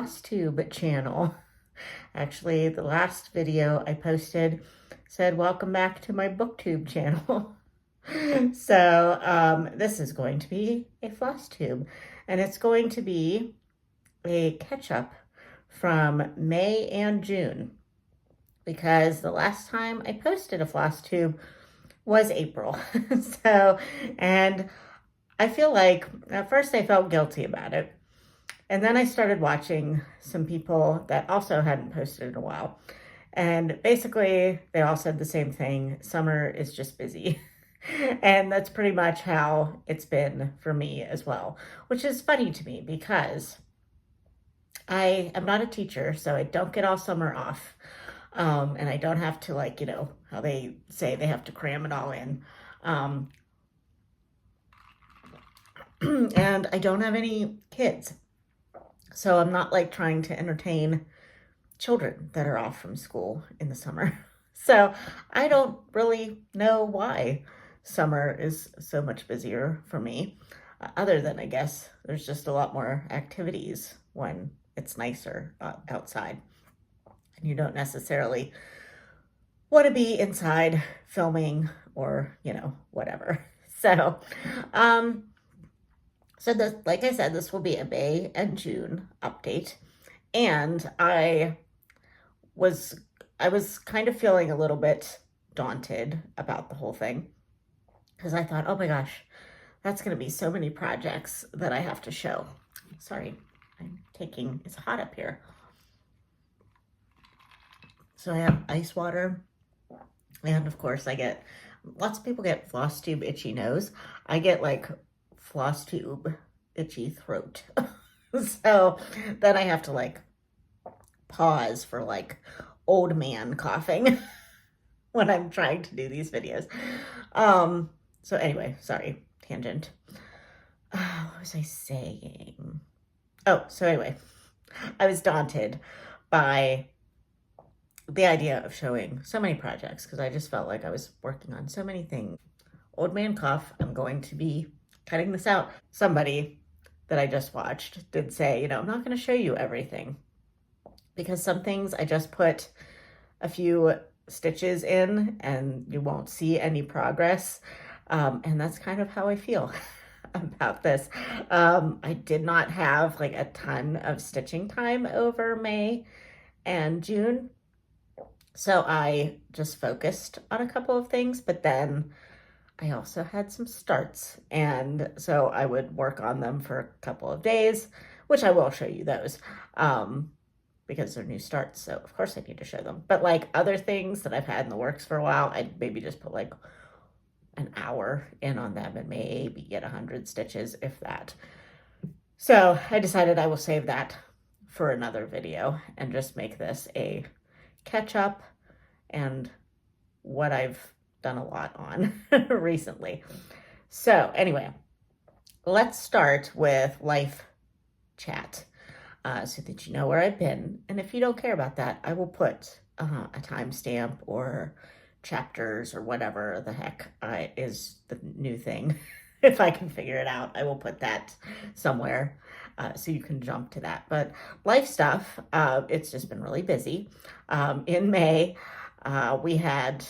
Flosstube channel. Actually, the last video I posted said, welcome back to my booktube channel. So this is going to be a Flosstube, and it's going to be a catch-up from May and June, because the last time I posted a Flosstube was April. And I feel like at first I felt guilty about it. And then I started watching some people that also hadn't posted in a while. And basically, they all said the same thing. Summer is just busy. And that's pretty much how it's been for me as well, which is funny to me because I am not a teacher, so I don't get all summer off. And I don't have to, like, you know, how they say they have to cram it all in. And I don't have any kids. So I'm not like trying to entertain children that are off from school in the summer. So I don't really know why summer is so much busier for me, other than I guess there's just a lot more activities when it's nicer outside. And you don't necessarily want to be inside filming or, you know, whatever. So, this, like I said, this will be a May and June update. And I was kind of feeling a little bit daunted about the whole thing, because I thought, oh my gosh, that's going to be so many projects that I have to show. Sorry, it's hot up here. So I have ice water, and of course lots of people get Flosstube itchy nose. I get like Flosstube itchy throat. So then I have to like pause for like old man coughing when I'm trying to do these videos. So anyway, sorry, tangent. What was I saying? Oh, so anyway, I was daunted by the idea of showing so many projects because I just felt like I was working on so many things. Old man cough, I'm going to be cutting this out. Somebody that I just watched did say, you know, I'm not going to show you everything because some things I just put a few stitches in and you won't see any progress. And that's kind of how I feel about this. I did not have like a ton of stitching time over May and June. So I just focused on a couple of things, but then I also had some starts. And so I would work on them for a couple of days, which I will show you those because they're new starts. So of course I need to show them. But like other things that I've had in the works for a while, I'd maybe just put like an hour in on them and maybe get 100 stitches, if that. So I decided I will save that for another video and just make this a catch up and what I've done a lot on recently. So anyway, let's start with life chat so that you know where I've been. And if you don't care about that, I will put a timestamp or chapters or whatever the heck is the new thing. If I can figure it out, I will put that somewhere so you can jump to that. But life stuff, it's just been really busy. In May, we had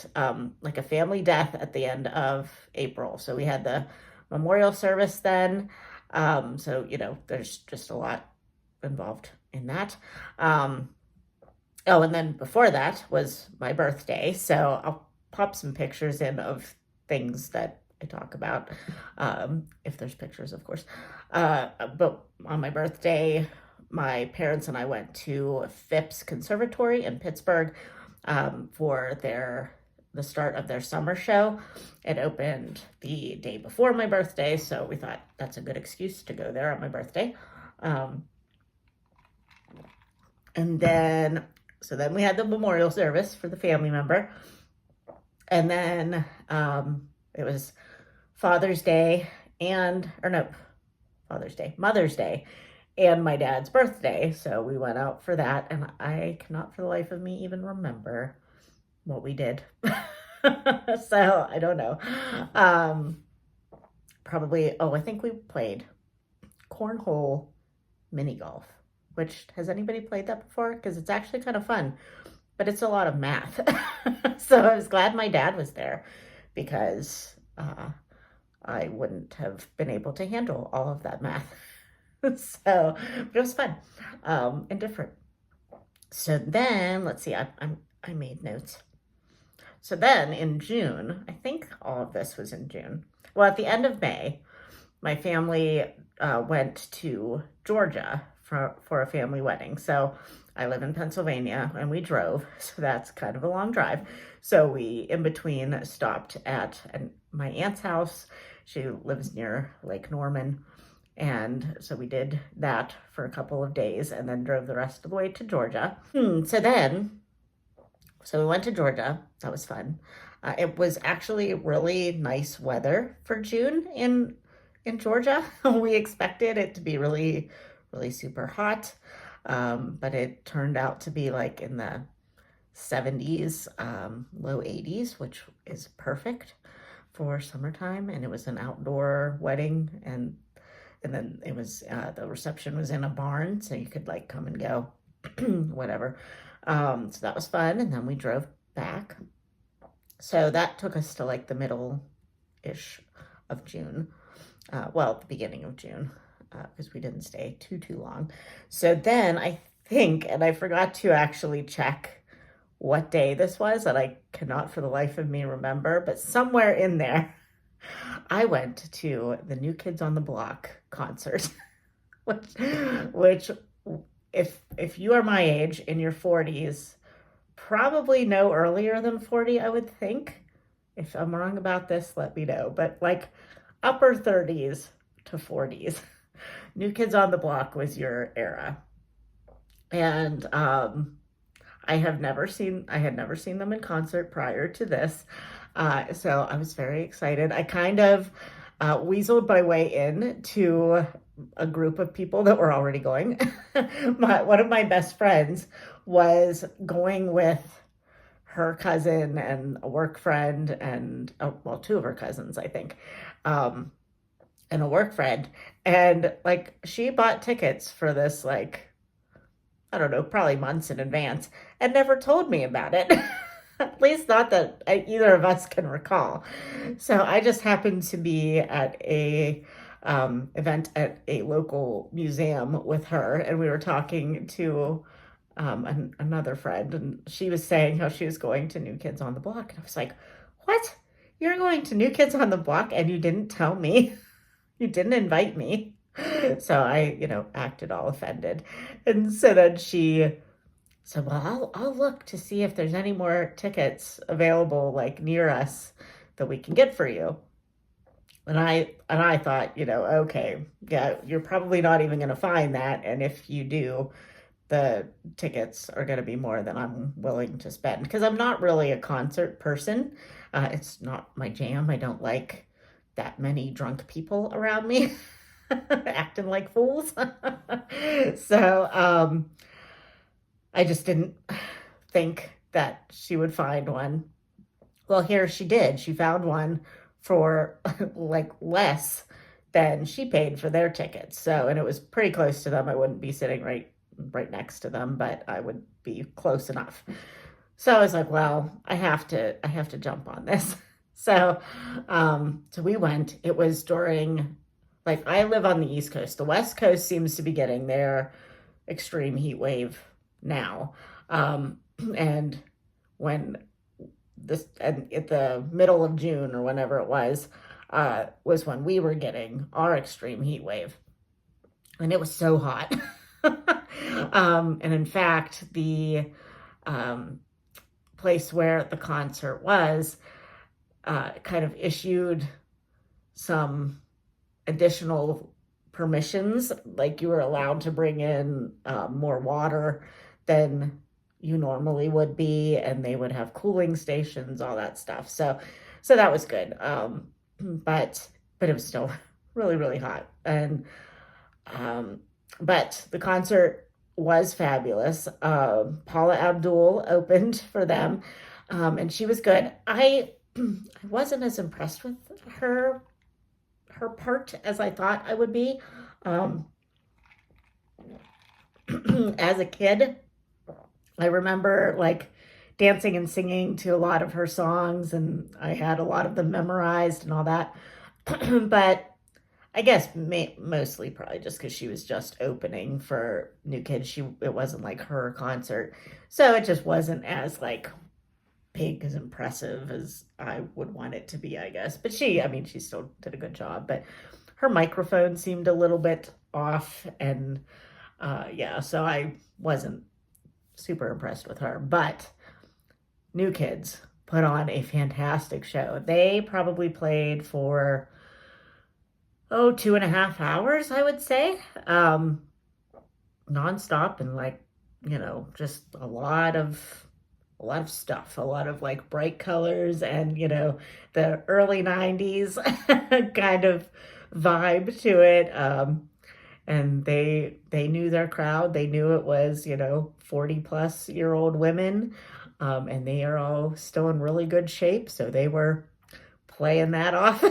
like a family death at the end of April. So we had the memorial service then. So, you know, there's just a lot involved in that. Oh, and then before that was my birthday. So I'll pop some pictures in of things that I talk about, if there's pictures, of course. But on my birthday, my parents and I went to Phipps Conservatory in Pittsburgh for the start of their summer show. It opened the day before my birthday, so we thought that's a good excuse to go there on my birthday. And then we had the memorial service for the family member. And then it was Mother's Day, and my dad's birthday. So we went out for that, and I cannot for the life of me even remember what we did. So I don't know. Probably, I think we played cornhole mini golf. which, has anybody played that before? Because it's actually kind of fun, but it's a lot of math. So I was glad my dad was there because I wouldn't have been able to handle all of that math. So, but it was fun and different. So then, let's see, I made notes. So then in June, I think all of this was in June. Well, at the end of May, my family went to Georgia for a family wedding. So I live in Pennsylvania and we drove, so that's kind of a long drive. So we, in between, stopped at my aunt's house. She lives near Lake Norman. And so we did that for a couple of days and then drove the rest of the way to Georgia. So we went to Georgia. That was fun. It was actually really nice weather for June in Georgia. We expected it to be really, really super hot. But it turned out to be like in the 70s, low 80s, which is perfect for summertime. And it was an outdoor wedding, and then it was the reception was in a barn, so you could like come and go, whatever. So that was fun, and then we drove back. So that took us to like the middle-ish of June. Well, the beginning of June, because we didn't stay too long. So then I think, and I forgot to actually check what day this was, and I cannot for the life of me remember, but somewhere in there, I went to the New Kids on the Block concert, which if you are my age, in your 40s, probably no earlier than 40, I would think. If I'm wrong about this, let me know. But like upper 30s to 40s, New Kids on the Block was your era. And I had never seen them in concert prior to this. So I was very excited. I kind of weaseled my way in to a group of people that were already going. One of my best friends was going with her cousin and a work friend and, well, two of her cousins, I think, and a work friend. And like, she bought tickets for this, like, I don't know, probably months in advance, and never told me about it. At least not that either of us can recall. So I just happened to be at a event at a local museum with her, and we were talking to another friend, and she was saying how she was going to New Kids on the Block. And I was like, what? You're going to New Kids on the Block and you didn't tell me? You didn't invite me? So I, acted all offended. And so then she said, well, I'll look to see if there's any more tickets available, like near us, that we can get for you. And I thought, okay, yeah, you're probably not even going to find that. And if you do, the tickets are going to be more than I'm willing to spend, because I'm not really a concert person. It's not my jam. I don't like that many drunk people around me acting like fools. So I just didn't think that she would find one. Well, here she did. She found one for like less than she paid for their tickets. So, and it was pretty close to them. I wouldn't be sitting right next to them, but I would be close enough. So I was like, well, I have to jump on this. So we went. It was during, like, I live on the East Coast. The West Coast seems to be getting their extreme heat wave now. And when this, and at the middle of June or whenever it was when we were getting our extreme heat wave. And it was so hot. And in fact, the place where the concert was kind of issued some additional permissions, like you were allowed to bring in more water than you normally would be, and they would have cooling stations, all that stuff. So that was good. But it was still really, really hot. And but the concert was fabulous. Paula Abdul opened for them, and she was good. I wasn't as impressed with her part as I thought I would be. As a kid, I remember like dancing and singing to a lot of her songs, and I had a lot of them memorized and all that. But I guess mostly probably just because she was just opening for New Kids. It wasn't like her concert, so it just wasn't as like big as impressive as I would want it to be, I guess. But I mean, she still did a good job. But her microphone seemed a little bit off, and yeah, so I wasn't super impressed with her. But New Kids put on a fantastic show. They probably played for 2.5 hours, I would say, nonstop, and like, just a lot of stuff, a lot of like bright colors, and the early 90s kind of vibe to it. And they knew their crowd. They knew it was 40 plus year old women, and they are all still in really good shape, so they were playing that off.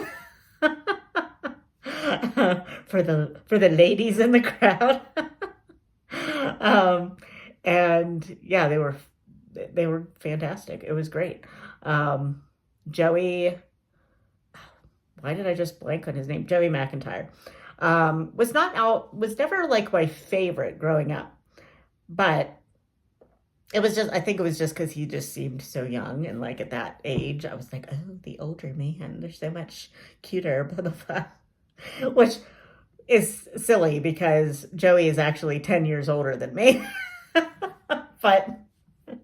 For the ladies in the crowd. um, and yeah, they were fantastic. It was great. Joey, why did I just blank on his name? Joey McIntyre. Was never like my favorite growing up, but I think it was just because he just seemed so young, and like at that age, I was like, oh, the older man, they're so much cuter, blah, blah, blah. Which is silly because Joey is actually 10 years older than me. but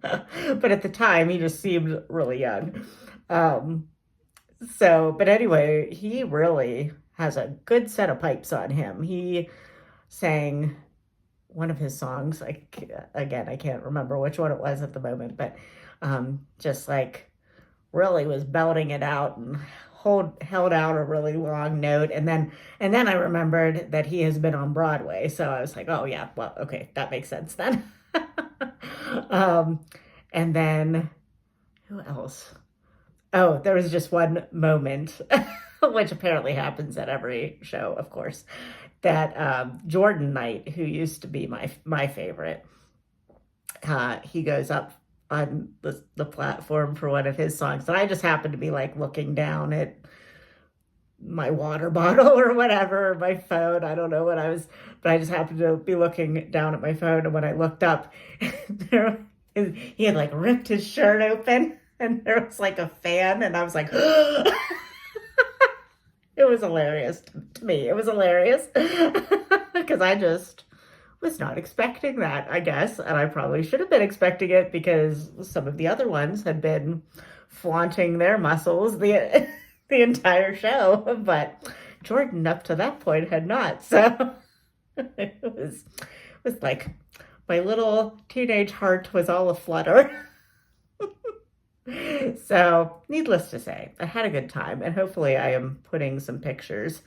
but at the time he just seemed really young. But anyway, he really has a good set of pipes on him. He sang one of his songs, like, again, I can't remember which one it was at the moment, but just like really was belting it out and held out a really long note. And then I remembered that he has been on Broadway, so I was like, oh yeah, well, okay, that makes sense then. And then who else? Oh, there was just one moment, which apparently happens at every show, of course, that Jordan Knight, who used to be my favorite, he goes up on the platform for one of his songs, and I just happened to be like looking down at my water bottle or whatever, or my phone. I don't know what I was, but I just happened to be looking down at my phone, and when I looked up, he had like ripped his shirt open, and there was like a fan, and I was like, it was hilarious to me. It was hilarious because I just was not expecting that, I guess. And I probably should have been expecting it because some of the other ones had been flaunting their muscles the entire show. But Jordan, up to that point, had not. So it was like my little teenage heart was all aflutter. So, needless to say, I had a good time, and hopefully I am putting some pictures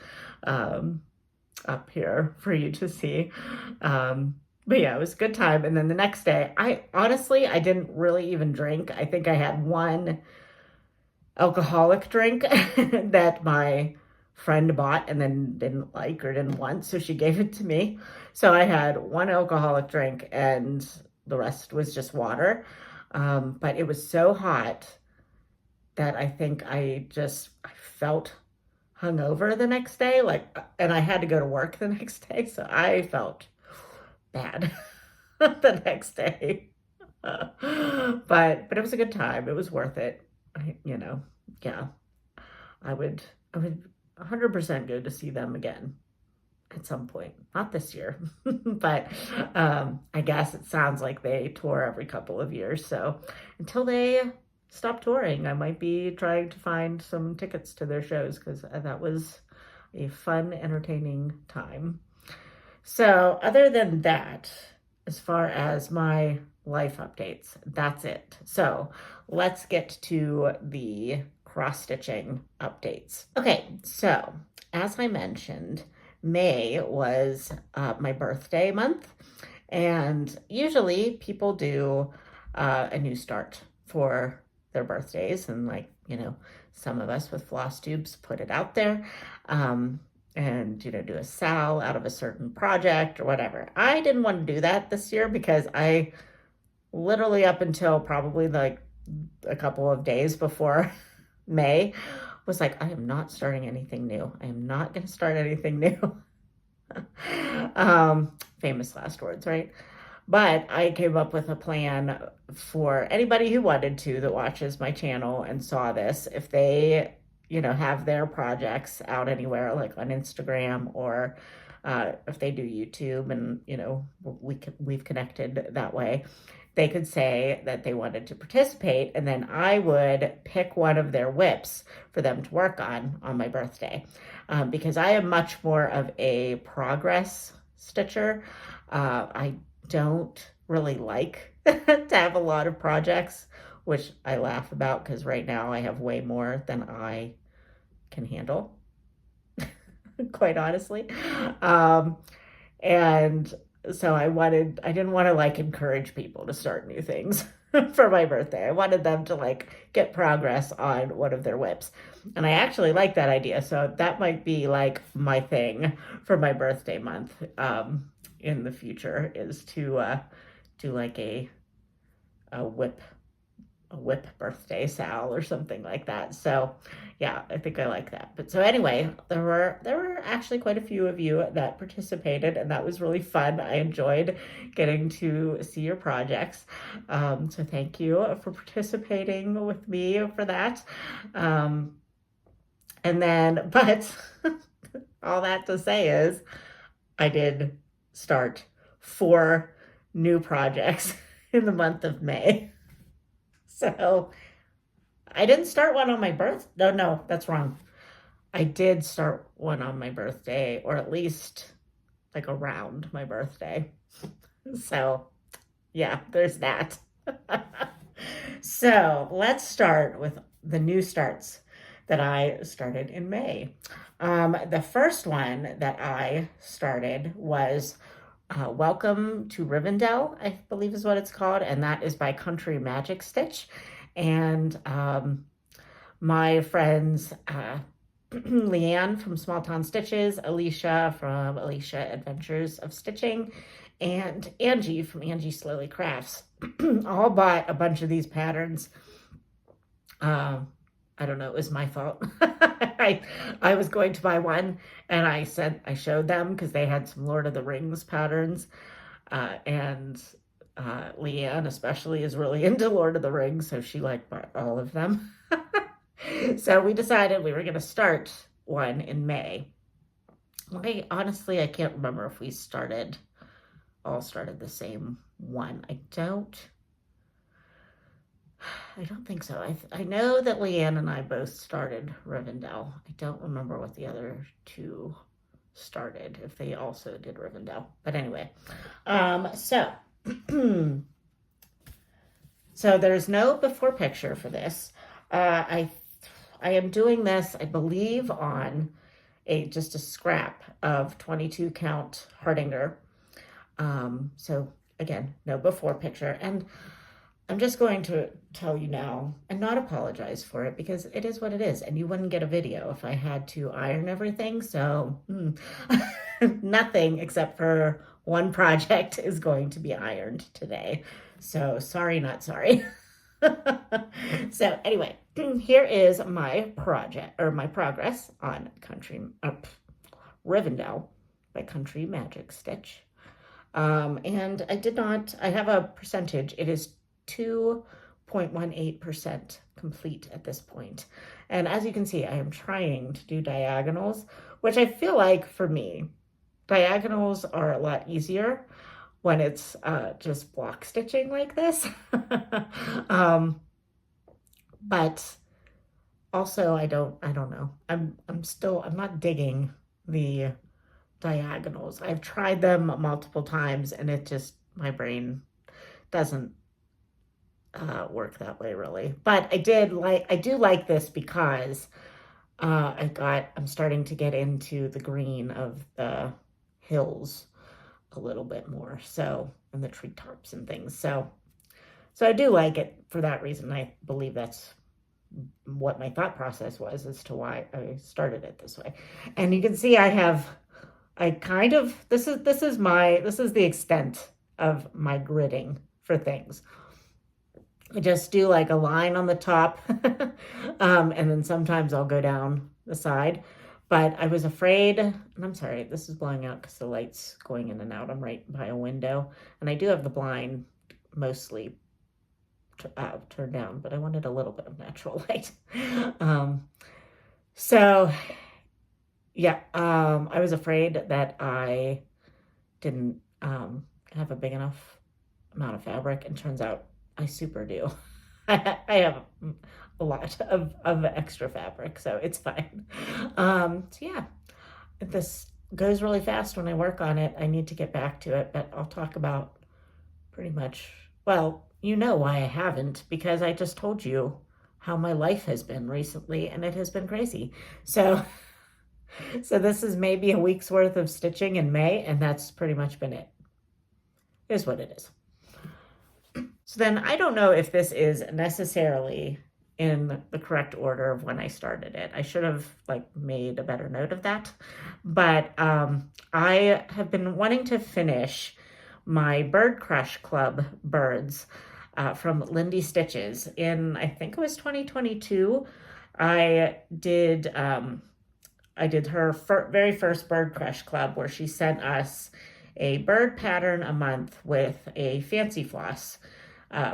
up here for you to see. But yeah, it was a good time. And then the next day, I didn't really even drink. I think I had one alcoholic drink that my friend bought and then didn't like or didn't want, so she gave it to me. So I had one alcoholic drink, and the rest was just water. But it was so hot that I think I felt hungover the next day, and I had to go to work the next day, so I felt bad the next day. But it was a good time. It was worth it. Yeah, I would 100% go to see them again at some point. Not this year, but I guess it sounds like they tour every couple of years. So until they stop touring, I might be trying to find some tickets to their shows because that was a fun, entertaining time. So other than that, as far as my life updates, that's it. So let's get to the cross-stitching updates. Okay, so as I mentioned, May was my birthday month, and usually people do a new start for their birthdays, and some of us with Flosstubes put it out there. and, do a sal out of a certain project or whatever. I didn't want to do that this year because I literally up until probably like a couple of days before May was like, I am not starting anything new. I am not going to start anything new. Famous last words, right? But I came up with a plan for anybody who wanted to that watches my channel and saw this. If they, have their projects out anywhere, like on Instagram or if they do YouTube and, we've connected that way, they could say that they wanted to participate, and then I would pick one of their whips for them to work on my birthday. Because I am much more of a progress stitcher. I don't really like to have a lot of projects, which I laugh about because right now I have way more than I can handle, quite honestly. And so I didn't want to like encourage people to start new things for my birthday. I wanted them to like get progress on one of their whips. And I actually like that idea. So that might be like my thing for my birthday month in the future, is to do like a whip birthday sal or something like that. So yeah, I think I like that. But so anyway, there were actually quite a few of you that participated, and that was really fun. I enjoyed getting to see your projects. So thank you for participating with me for that. And then, but all that to say is I did start 4 new projects in the month of May. So I didn't start one on my birthday. No, that's wrong. I did start one on my birthday, or at least like around my birthday. So yeah, there's that. So let's start with the new starts that I started in May. The first one that I started was Welcome to Rivendell, I believe is what it's called, and that is by Country Magic Stitch. And my friends Leanne from Small Town Stitches, Alicia from Alicia Adventures of Stitching, and Angie from Angie Slowly Crafts all bought a bunch of these patterns. I don't know, it was my fault. I was going to buy one, and I showed them because they had some Lord of the Rings patterns, and Leanne especially is really into Lord of the Rings, so she like bought all of them. So we decided we were going to start one in May. Honestly, I can't remember if we all started the same one. I don't think so. I know that Leanne and I both started Rivendell. I don't remember what the other 2 started, if they also did Rivendell. But anyway, so so there's no before picture for this. I am doing this, I believe, on just a scrap of 22 count Hardinger. So again, no before picture, and I'm just going to tell you now and not apologize for it, because it is what it is, and you wouldn't get a video if I had to iron everything. So nothing except for one project is going to be ironed today. So sorry, not sorry. So anyway, here is my progress on Rivendell by Country Magic Stitch. And I have a percentage. It is 2.18% complete at this point. And as you can see, I am trying to do diagonals, which I feel like for me, diagonals are a lot easier when it's just block stitching like this. But also I don't know. I'm not digging the diagonals. I've tried them multiple times, and it just, my brain doesn't work that way really. But I do like this because I'm starting to get into the green of the hills a little bit more, so, and the treetops and things. So I do like it for that reason. I believe that's what my thought process was as to why I started it this way. And you can see this is the extent of my gridding for things. I just do like a line on the top, and then sometimes I'll go down the side. But I was afraid, and I'm sorry, this is blowing out because the light's going in and out. I'm right by a window, and I do have the blind mostly turned down, but I wanted a little bit of natural light. So yeah, I was afraid that I didn't have a big enough amount of fabric, and turns out I super do. I have a lot of extra fabric, so it's fine. So yeah, this goes really fast when I work on it. I need to get back to it, but I'll talk about pretty much, well, you know why I haven't, because I just told you how my life has been recently, and it has been crazy. So this is maybe a week's worth of stitching in May, and that's pretty much been it. Is what it is. So then I don't know if this is necessarily in the correct order of when I started it. I should have made a better note of that. But I have been wanting to finish my Bird Crush Club birds from Lindy Stitches in, I think it was 2022. I did her very first Bird Crush Club, where she sent us a bird pattern a month with a fancy floss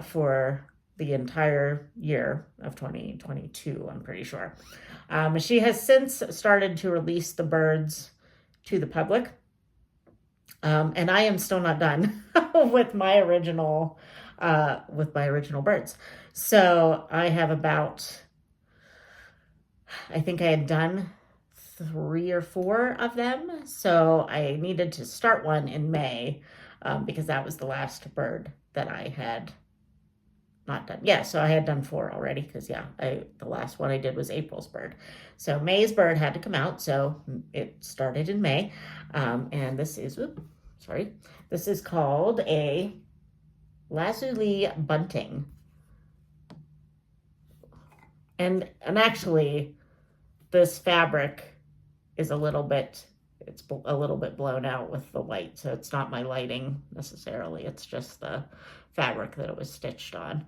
for the entire year of 2022, I'm pretty sure. She has since started to release the birds to the public. And I am still not done with my original birds. So I have I think I had done 3 or 4 of them. So I needed to start one in May because that was the last bird that I had not done. Yeah, so I had done 4 already because the last one I did was April's bird. So May's bird had to come out, so it started in May. And this is called a lazuli bunting. And actually this fabric is a little bit blown out with the light, so it's not my lighting necessarily, it's just the fabric that it was stitched on.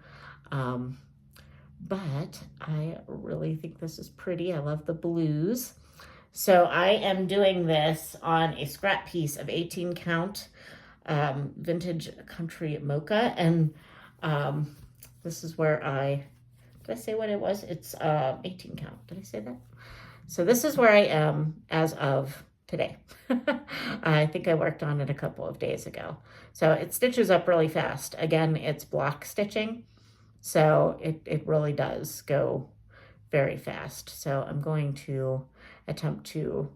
But I really think this is pretty. I love the blues. So I am doing this on a scrap piece of 18 count vintage country mocha, and this is where did I say what it was? It's 18 count. Did I say that? So this is where I am as of today. I think I worked on it a couple of days ago. So it stitches up really fast. Again, it's block stitching, so it really does go very fast. So I'm going to attempt to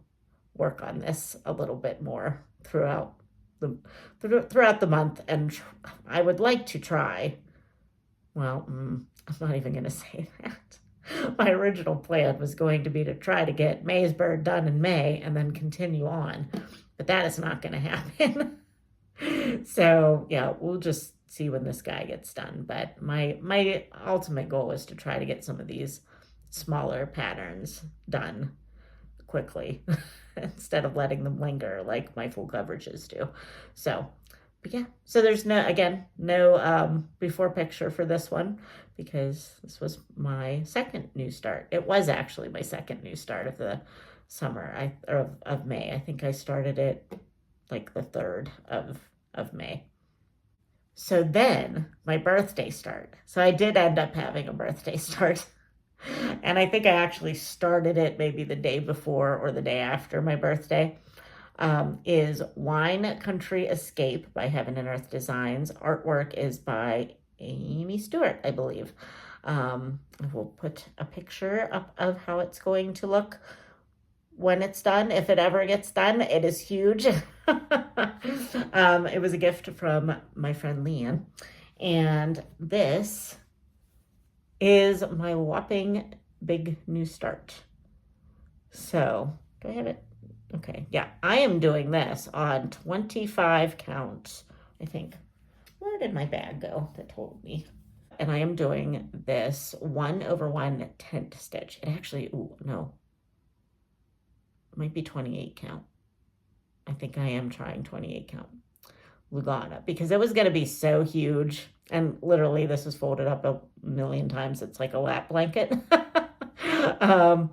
work on this a little bit more throughout the month, and I would like to try, well, I'm not even going to say that. My original plan was going to be to try to get May's bird done in May and then continue on, but that is not going to happen. So yeah, we'll just see when this guy gets done. But my ultimate goal is to try to get some of these smaller patterns done quickly instead of letting them linger like my full coverages do. So, but yeah, so there's no before picture for this one, because this was my second new start. It was actually my second new start of the summer, of May. I think I started it like the 3rd of May. So then my birthday start. So I did end up having a birthday start. And I think I actually started it maybe the day before or the day after my birthday. Is Wine Country Escape by Heaven and Earth Designs. Artwork is by Amy Stewart, I believe. We'll put a picture up of how it's going to look when it's done, if it ever gets done. It is huge. It was a gift from my friend Leanne. And this is my whopping big new start. So, do I have it? Okay, yeah, I am doing this on 25 count, I think. Where did my bag go that told me? And I am doing this 1/1 tent stitch. It actually, ooh, no, it might be 28 count. I think I am trying 28 count Lugana because it was going to be so huge. And literally, this is folded up a million times. It's like a lap blanket. um,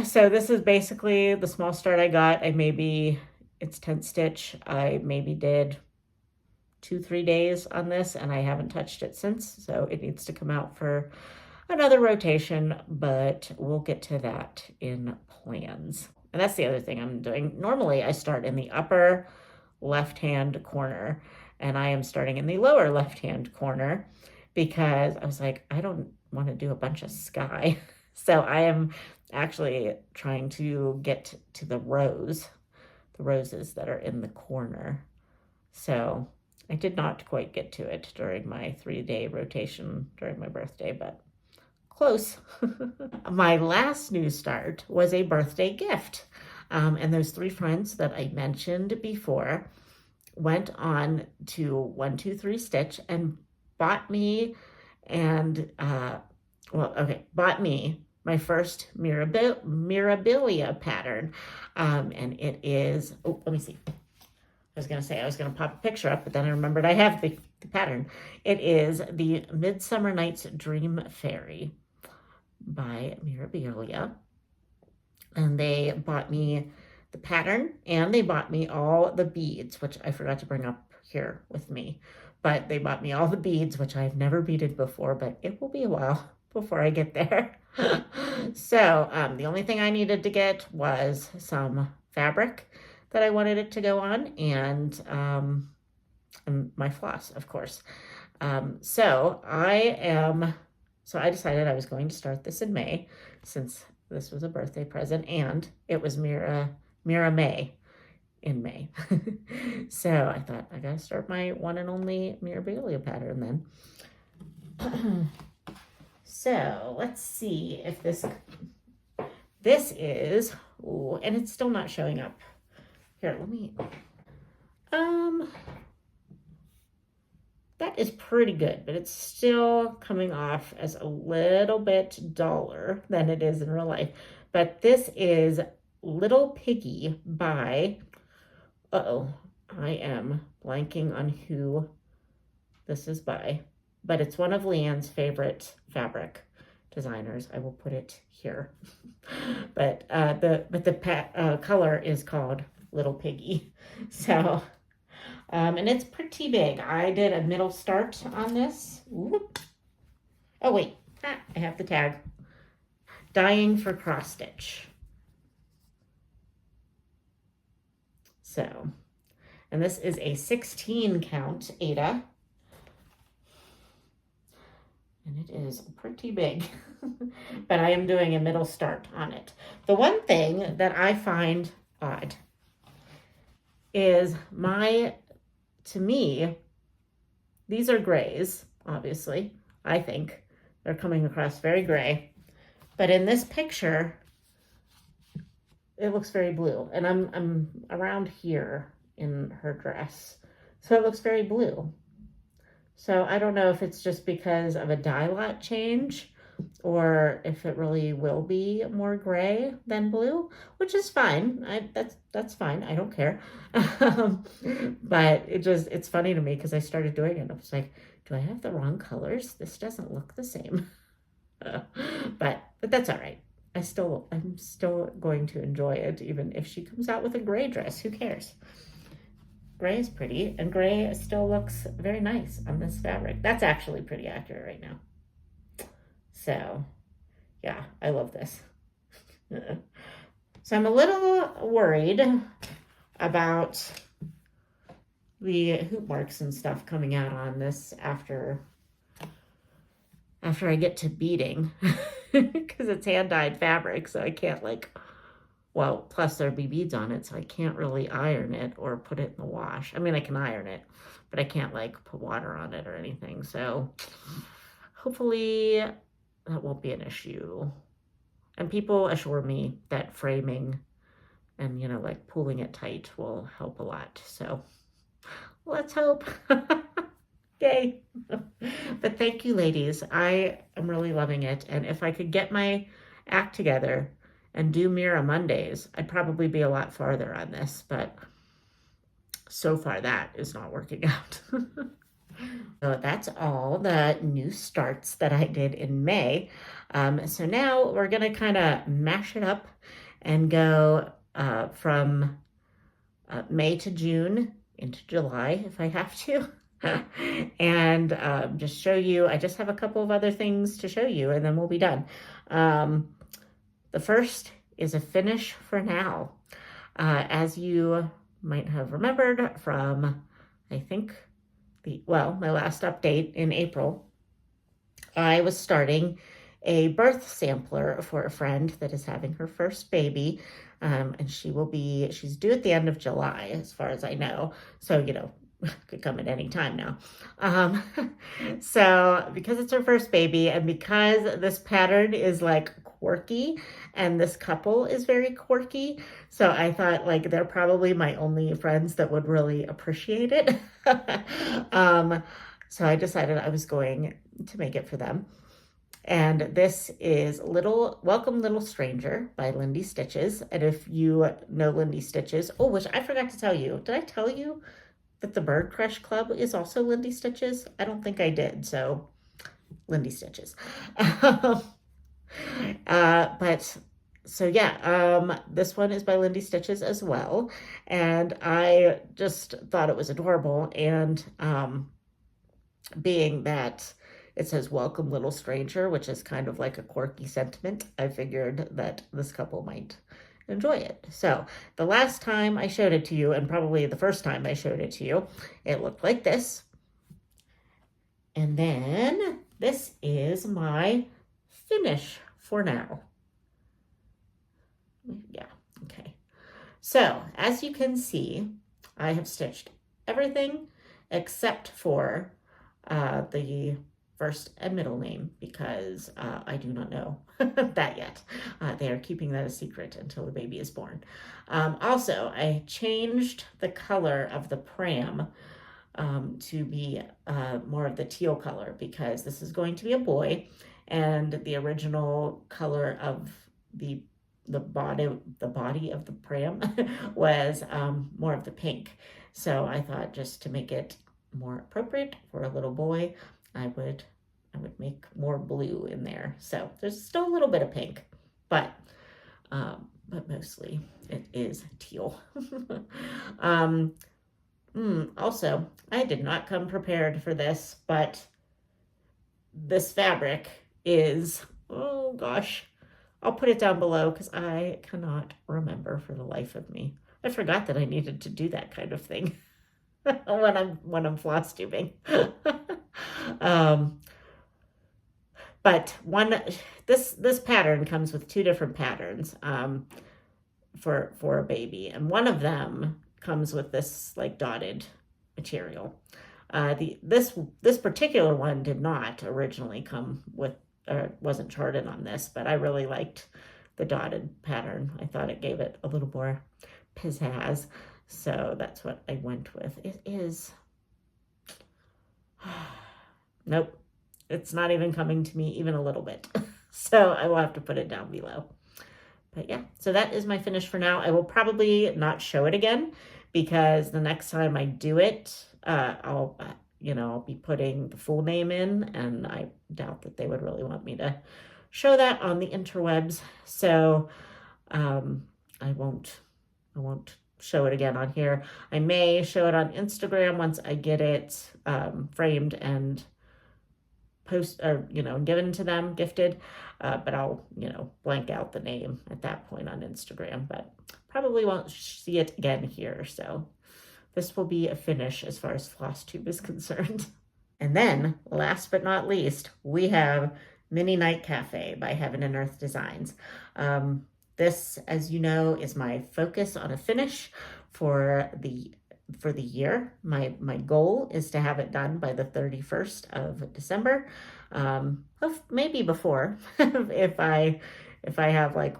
so this is basically the small start I got. It's tent stitch. I maybe did 2-3 days on this, and I haven't touched it since. So it needs to come out for another rotation, but we'll get to that in plans. And that's the other thing I'm doing. Normally, I start in the upper left-hand corner, and I am starting in the lower left-hand corner because I was like, I don't want to do a bunch of sky. So I am actually trying to get to the roses that are in the corner. So I did not quite get to it during my 3-day rotation during my birthday, but close. My last new start was a birthday gift. And those 3 friends that I mentioned before went on to 1-2-3 Stitch and bought me my first Mirabilia pattern. And it is, oh, let me see. I was going to say I was going to pop a picture up, but then I remembered I have the pattern. It is the Midsummer Night's Dream Fairy by Mirabilia. And they bought me the pattern and they bought me all the beads, which I forgot to bring up here with me. But they bought me all the beads, which I've never beaded before, but it will be a while before I get there. So the only thing I needed to get was some fabric that I wanted it to go on and my floss, of course. So I decided I was going to start this in May since this was a birthday present and it was Mira May in May. So I thought I gotta start my one and only Mirabilia pattern then. So let's see if this is, ooh, and it's still not showing up. Here, let me, that is pretty good, but it's still coming off as a little bit duller than it is in real life. But this is Little Piggy by, I am blanking on who this is by, but it's one of Leanne's favorite fabric designers. I will put it here. But the color is called Little Piggy. So, and it's pretty big. I did a middle start on this. Whoop. Oh wait, I have the tag. Dying for cross stitch. So, and this is a 16 count Ada. And it is pretty big, but I am doing a middle start on it. The one thing that I find odd is to me, these are grays, obviously. I think they're coming across very gray, but in this picture, it looks very blue, and I'm around here in her dress, so it looks very blue. So I don't know if it's just because of a dye lot change or if it really will be more gray than blue, which is fine. That's fine. I don't care. But it's funny to me because I started doing it. I was like, do I have the wrong colors? This doesn't look the same. But that's all right. I'm still going to enjoy it, even if she comes out with a gray dress. Who cares? Gray is pretty, and gray still looks very nice on this fabric. That's actually pretty accurate right now. So, yeah, I love this. So I'm a little worried about the hoop marks and stuff coming out on this after I get to beading, because it's hand-dyed fabric, so I can't plus there'd be beads on it, so I can't really iron it or put it in the wash. I mean, I can iron it, but I can't put water on it or anything. So hopefully that won't be an issue. And people assure me that framing and, pulling it tight will help a lot. So let's hope. Yay. But thank you, ladies. I am really loving it. And if I could get my act together and do Mira Mondays, I'd probably be a lot farther on this. But so far, that is not working out. So that's all the new starts that I did in May. So now we're going to kind of mash it up and go from May to June into July if I have to. And just show you, I just have a couple of other things to show you and then we'll be done. The first is a finish for now. As you might have remembered from, I think, my last update in April, I was starting a birth sampler for a friend that is having her first baby. And she's due at the end of July, as far as I know. So, could come at any time now. So because it's her first baby and because this pattern is like quirky and this couple is very quirky, so I thought like they're probably my only friends that would really appreciate it. So I decided I was going to make it for them. And this is Welcome Little Stranger by Lindy Stitches. And if you know Lindy Stitches, which I forgot to tell you, did I tell you that the Bird Crush Club is also Lindy Stitches? I don't think I did, so Lindy Stitches. This one is by Lindy Stitches as well. And I just thought it was adorable. And being that it says Welcome Little Stranger, which is kind of like a quirky sentiment, I figured that this couple might enjoy it. So the last time I showed it to you, and probably the first time I showed it to you, it looked like this. And then this is my finish for now. Yeah, okay. So as you can see, I have stitched everything except for the first and middle name because I do not know that yet. They are keeping that a secret until the baby is born. Also, I changed the color of the pram to be more of the teal color because this is going to be a boy and the original color of the body of the pram was more of the pink. So I thought just to make it more appropriate for a little boy, I would make more blue in there. So there's still a little bit of pink, but mostly it is teal. Also, I did not come prepared for this, but this fabric is, oh gosh, I'll put it down below because I cannot remember for the life of me. I forgot that I needed to do that kind of thing when I'm floss tubing. But this pattern comes with two different patterns for a baby, and one of them comes with this like dotted material. This particular one did not originally come with, or wasn't charted on this, but I really liked the dotted pattern. I thought it gave it a little more pizzazz, so that's what I went with. It is, nope, it's not even coming to me even a little bit. So I will have to put it down below. But yeah, so that is my finish for now. I will probably not show it again because the next time I do it, I'll be putting the full name in, and I doubt that they would really want me to show that on the interwebs. So I won't show it again on here. I may show it on Instagram once I get it framed and post, or given to them, gifted, but I'll blank out the name at that point on Instagram, but probably won't see it again here. So this will be a finish as far as Flosstube is concerned. And then last but not least, we have Mini Night Cafe by Heaven and Earth Designs. This, as you know, is my focus on a finish for the year. My goal is to have it done by the 31st of December. Maybe before if I have like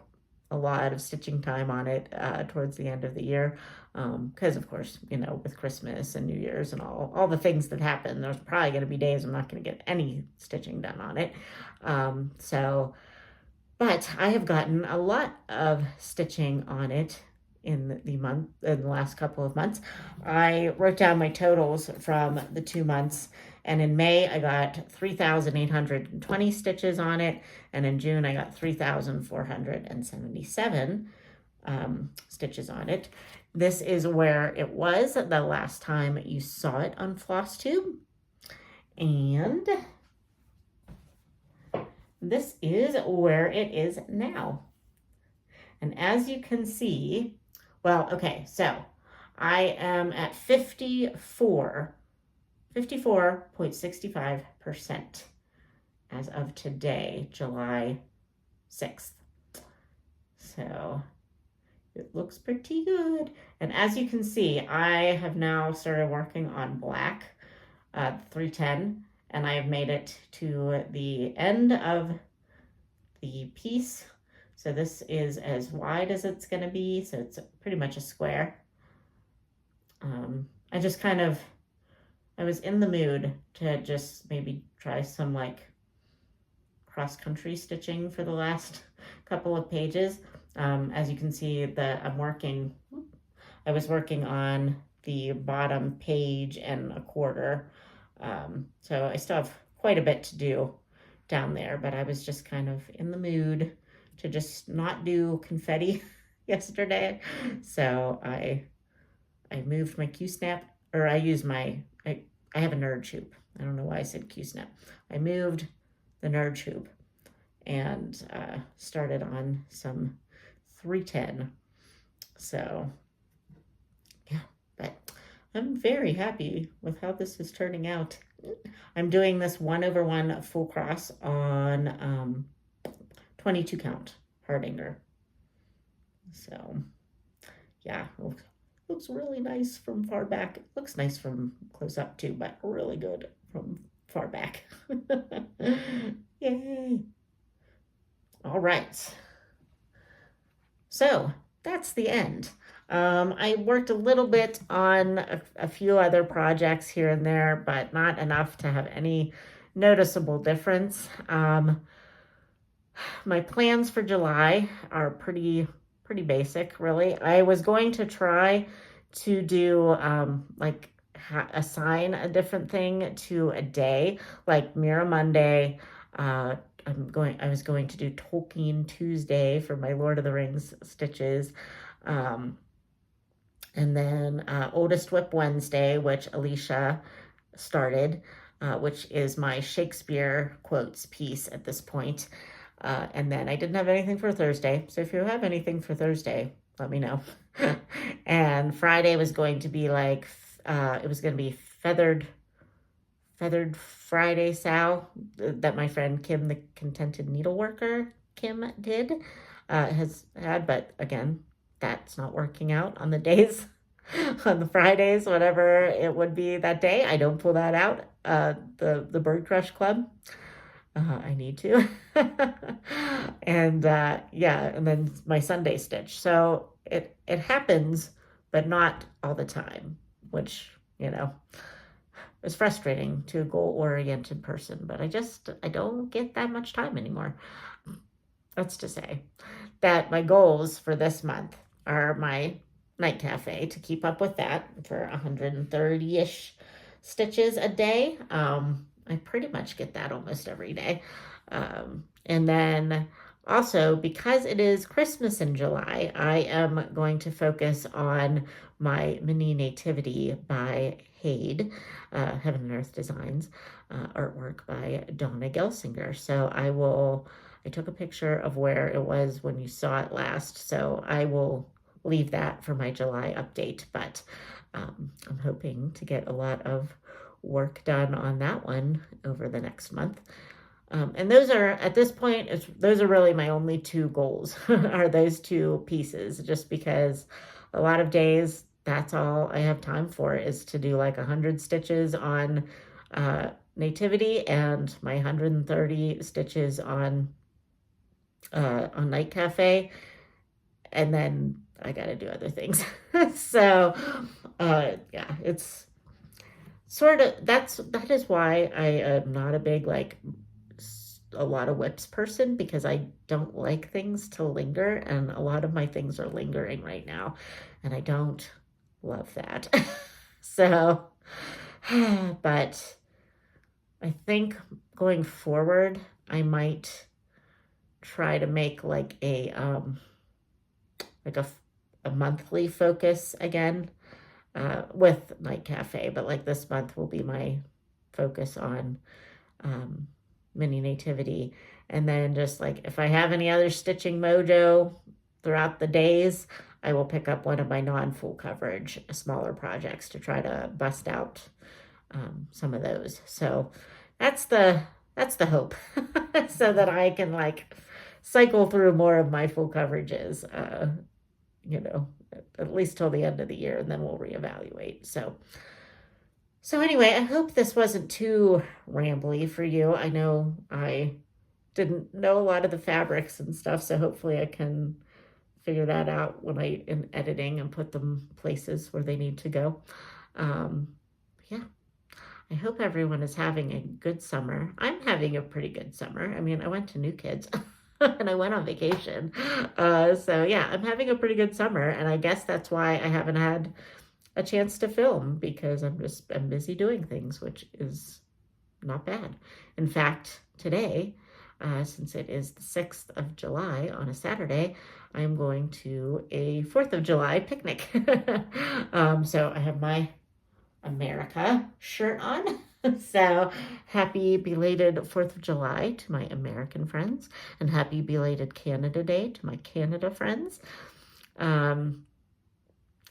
a lot of stitching time on it towards the end of the year, because of course, with Christmas and New Year's and all the things that happen, there's probably going to be days I'm not going to get any stitching done on it. But I have gotten a lot of stitching on it in the last couple of months. I wrote down my totals from the 2 months, and in May I got 3,820 stitches on it, and in June I got 3,477 stitches on it. This is where it was the last time you saw it on Flosstube, and this is where it is now. And as you can see, well, okay, so I am at 54.65% as of today, July 6th. So it looks pretty good. And as you can see, I have now started working on black, 310, and I have made it to the end of the piece. So this is as wide as it's going to be, so it's pretty much a square. I was in the mood to just maybe try some like cross-country stitching for the last couple of pages. As you can see, I was working on the bottom page and a quarter. So I still have quite a bit to do down there, but I was just kind of in the mood to just not do confetti yesterday. So I moved my Q-snap, or I have a nerd hoop. I don't know why I said Q-snap. I moved the nerd hoop and started on some 310. So yeah, but I'm very happy with how this is turning out. I'm doing this 1/1 full cross on 22 count Hardinger. So yeah, looks really nice from far back. It looks nice from close up too, but really good from far back. Yay. All right. So that's the end. I worked a little bit on a few other projects here and there, but not enough to have any noticeable difference. My plans for July are pretty basic, really. I was going to try to do assign a different thing to a day, like Mira Monday. I was going to do Tolkien Tuesday for my Lord of the Rings stitches. And then Oldest Whip Wednesday, which Alicia started, which is my Shakespeare quotes piece at this point. And then I didn't have anything for Thursday. So if you have anything for Thursday, let me know. And Friday was going to be it was going to be Feathered Friday Sal that my friend Kim, the Contented Needleworker, Kim has had. But again, that's not working out on the days, on the Fridays, whatever it would be that day. I don't pull that out. The Bird Crush Club. I need to. And and then my Sunday stitch. So it happens, but not all the time, which, is frustrating to a goal-oriented person, but I don't get that much time anymore. That's to say that my goals for this month are my night cafe, to keep up with that for 130-ish stitches a day. I pretty much get that almost every day. And then also, because it is Christmas in July, I am going to focus on my mini nativity by Hade, Heaven and Earth Designs, artwork by Donna Gelsinger. So I took a picture of where it was when you saw it last, so I will leave that for my July update, but I'm hoping to get a lot of work done on that one over the next month. And those are, at this point, those are really my only two goals, are those two pieces, just because a lot of days, that's all I have time for, is to do like 100 stitches on Nativity and my 130 stitches on Night Cafe. and then I got to do other things. So, yeah, it's sort of, that is why I am not a big, like, a lot of whips person, because I don't like things to linger, and a lot of my things are lingering right now, and I don't love that. So, but I think going forward, I might try to make like a monthly focus again, with Night Cafe, but like this month will be my focus on mini nativity. And then just like if I have any other stitching mojo throughout the days, I will pick up one of my non-full coverage smaller projects to try to bust out some of those. So that's the hope. So that I can like cycle through more of my full coverages, you know, at least till the end of the year, and then we'll reevaluate. So anyway, I hope this wasn't too rambly for you. I know I didn't know a lot of the fabrics and stuff, so hopefully I can figure that out when I in editing and put them places where they need to go. Yeah, I hope everyone is having a good summer. I'm having a pretty good summer. I mean, I went to New Kids and I went on vacation. So yeah, I'm having a pretty good summer, and I guess that's why I haven't had a chance to film, because I'm busy doing things, which is not bad. In fact, today, since it is the 6th of July on a Saturday, I'm going to a 4th of July picnic. So I have my America shirt on. So happy belated 4th of July to my American friends, and happy belated Canada Day to my Canada friends.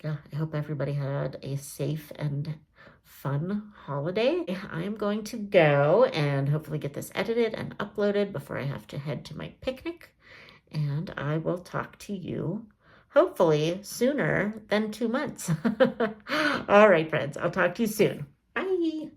Yeah, I hope everybody had a safe and fun holiday. I'm going to go and hopefully get this edited and uploaded before I have to head to my picnic. And I will talk to you hopefully sooner than 2 months. All right, friends, I'll talk to you soon. Bye.